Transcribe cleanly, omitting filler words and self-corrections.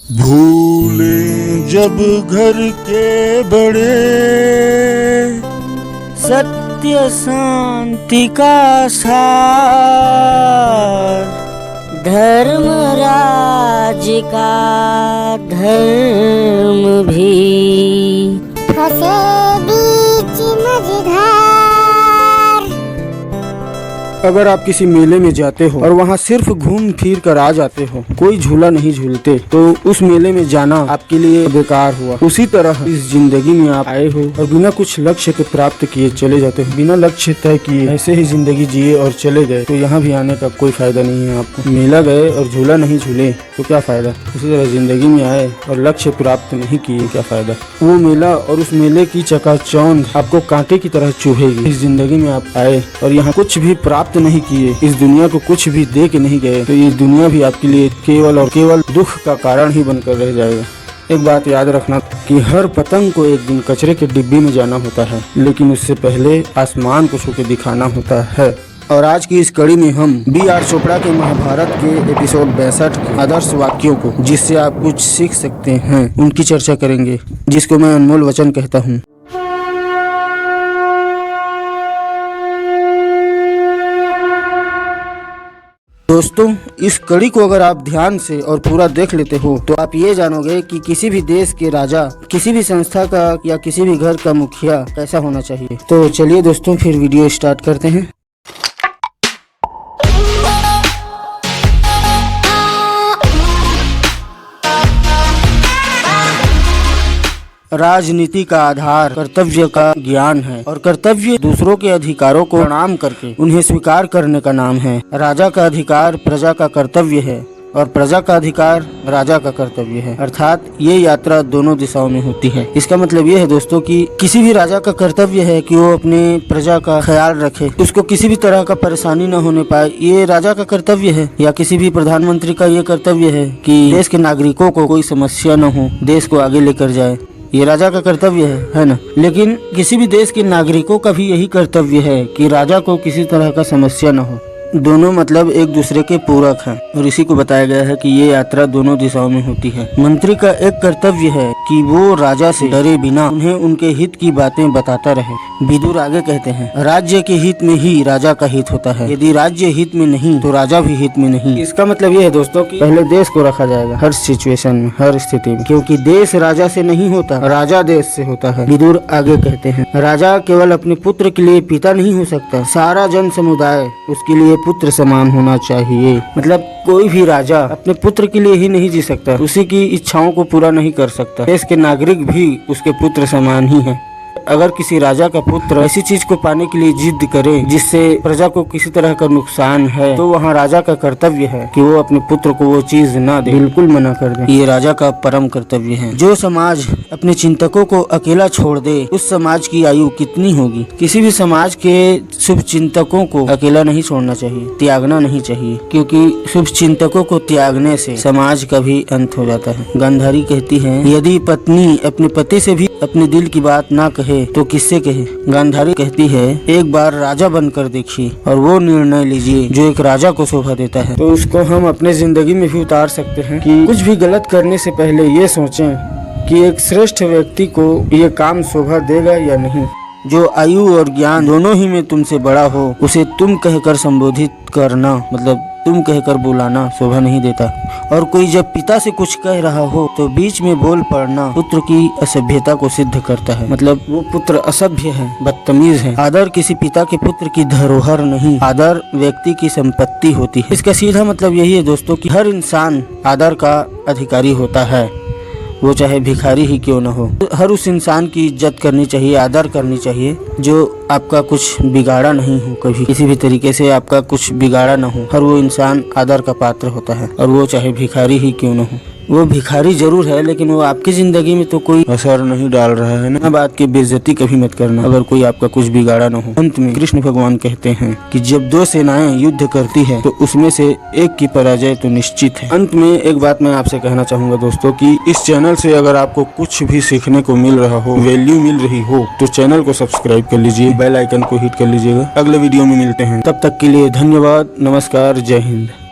भूले जब घर के बड़े सत्य शांति का सार, धर्मराज का धर्म भी फंसे बीच मझधार। अगर आप किसी मेले में जाते हो और वहाँ सिर्फ घूम फिर कर आ जाते हो, कोई झूला नहीं झूलते, तो उस मेले में जाना आपके लिए बेकार हुआ। उसी तरह इस जिंदगी में आप आए हो और बिना कुछ लक्ष्य के प्राप्त किए चले जाते हो, बिना लक्ष्य तय किए ऐसे ही जिंदगी जिए और चले गए, तो यहाँ भी आने का कोई फायदा नहीं है आपको। मेला गए और झूला नहीं झूले तो क्या फायदा। उसी तरह जिंदगी में आए और लक्ष्य प्राप्त नहीं किए, क्या फायदा। वो मेला और उस मेले की चकाचौंध आपको कांटे की तरह चुभेगी। इस जिंदगी में आप आए और यहाँ कुछ भी प्राप्त नहीं किए, इस दुनिया को कुछ भी दे के नहीं गए, तो ये दुनिया भी आपके लिए केवल और केवल दुख का कारण ही बनकर रह जाएगा। एक बात याद रखना कि हर पतंग को एक दिन कचरे के डिब्बे में जाना होता है, लेकिन उससे पहले आसमान को छू के दिखाना होता है। और आज की इस कड़ी में हम B.R. चोपड़ा के महाभारत के एपिसोड 62 आदर्श वाक्यों को, जिससे आप कुछ सीख सकते हैं, उनकी चर्चा करेंगे, जिसको मैं अनमोल वचन कहता हूँ। दोस्तों, इस कड़ी को अगर आप ध्यान से और पूरा देख लेते हो तो आप ये जानोगे कि किसी भी देश के राजा, किसी भी संस्था का या किसी भी घर का मुखिया कैसा होना चाहिए। तो चलिए दोस्तों, फिर वीडियो स्टार्ट करते हैं। राजनीति का आधार कर्तव्य का ज्ञान है, और कर्तव्य दूसरों के अधिकारों को प्रणाम करके उन्हें स्वीकार करने का नाम है। राजा का अधिकार प्रजा का कर्तव्य है और प्रजा का अधिकार राजा का कर्तव्य है, अर्थात ये यात्रा दोनों दिशाओं में होती है। इसका मतलब ये है दोस्तों कि किसी भी राजा का कर्तव्य है कि वो अपने प्रजा का ख्याल रखे, उसको किसी भी तरह का परेशानी न होने पाए, ये राजा का कर्तव्य है। या किसी भी प्रधानमंत्री का ये कर्तव्य है कि देश के नागरिकों को कोई समस्या न हो, देश को आगे लेकर जाए, ये राजा का कर्तव्य है ना। लेकिन किसी भी देश के नागरिकों का भी यही कर्तव्य है कि राजा को किसी तरह का समस्या न हो। दोनों मतलब एक दूसरे के पूरक हैं, और इसी को बताया गया है कि ये यात्रा दोनों दिशाओं में होती है। मंत्री का एक कर्तव्य है कि वो राजा से डरे बिना उन्हें उनके हित की बातें बताता रहे। विदुर आगे कहते हैं, राज्य के हित में ही राजा का हित होता है, यदि राज्य हित में नहीं तो राजा भी हित में नहीं। इसका मतलब ये है दोस्तों कि पहले देश को रखा जाएगा हर सिचुएशन में, हर स्थिति में, क्योंकि देश राजा से नहीं होता, राजा देश से होता है। विदुर आगे कहते हैं, राजा केवल अपने पुत्र के लिए पिता नहीं हो सकता, सारा जन समुदाय उसके लिए पुत्र समान होना चाहिए। मतलब कोई भी राजा अपने पुत्र के लिए ही नहीं जी सकता, उसी की इच्छाओं को पूरा नहीं कर सकता। देश के नागरिक भी उसके पुत्र समान ही हैं। अगर किसी राजा का पुत्र ऐसी चीज को पाने के लिए जिद करे जिससे प्रजा को किसी तरह का नुकसान है, तो वहाँ राजा का कर्तव्य है कि वो अपने पुत्र को वो चीज ना दे, बिल्कुल मना कर दे। ये राजा का परम कर्तव्य है। जो समाज अपने चिंतकों को अकेला छोड़ दे, उस समाज की आयु कितनी होगी। किसी भी समाज के शुभ चिंतकों को अकेला नहीं छोड़ना चाहिए, त्यागना नहीं चाहिए, क्योंकि शुभ चिंतकों को त्यागने से समाज का भी अंत हो जाता है। गांधारी कहती है, यदि पत्नी अपने पति से भी अपने दिल की बात ना कहे तो किससे कहे। गांधारी कहती है, एक बार राजा बनकर देखिए और वो निर्णय लीजिए जो एक राजा को शोभा देता है। तो उसको हम अपने जिंदगी में भी उतार सकते हैं कि कुछ भी गलत करने से पहले ये सोचें कि एक श्रेष्ठ व्यक्ति को ये काम शोभा देगा या नहीं। जो आयु और ज्ञान दोनों ही में तुमसे बड़ा हो, उसे तुम कहकर संबोधित करना, मतलब तुम कहकर बुलाना शोभा नहीं देता। और कोई जब पिता से कुछ कह रहा हो तो बीच में बोल पड़ना पुत्र की असभ्यता को सिद्ध करता है, मतलब वो पुत्र असभ्य है, बदतमीज है। आदर किसी पिता के पुत्र की धरोहर नहीं, आदर व्यक्ति की संपत्ति होती है। इसका सीधा मतलब यही है दोस्तों कि हर इंसान आदर का अधिकारी होता है, वो चाहे भिखारी ही क्यों न हो। हर उस इंसान की इज्जत करनी चाहिए, आदर करनी चाहिए जो आपका कुछ बिगाड़ा नहीं हो, कभी किसी भी तरीके से आपका कुछ बिगाड़ा न हो। हर वो इंसान आदर का पात्र होता है, और वो चाहे भिखारी ही क्यों न हो। वो भिखारी जरूर है, लेकिन वो आपकी जिंदगी में तो कोई असर नहीं डाल रहा है ना। बात की बेइज्जती कभी मत करना अगर कोई आपका कुछ बिगाड़ा न हो। अंत में कृष्ण भगवान कहते हैं कि जब दो सेनाएं युद्ध करती है तो उसमें से एक की पराजय तो निश्चित है। अंत में एक बात मैं आपसे कहना चाहूंगा दोस्तों कि इस चैनल से अगर आपको कुछ भी सीखने को मिल रहा हो, वैल्यू मिल रही हो, तो चैनल को सब्सक्राइब कर लीजिए, बेल आइकन को हिट कर लीजिएगा। अगले वीडियो में मिलते हैं, तब तक के लिए धन्यवाद, नमस्कार, जय हिंद।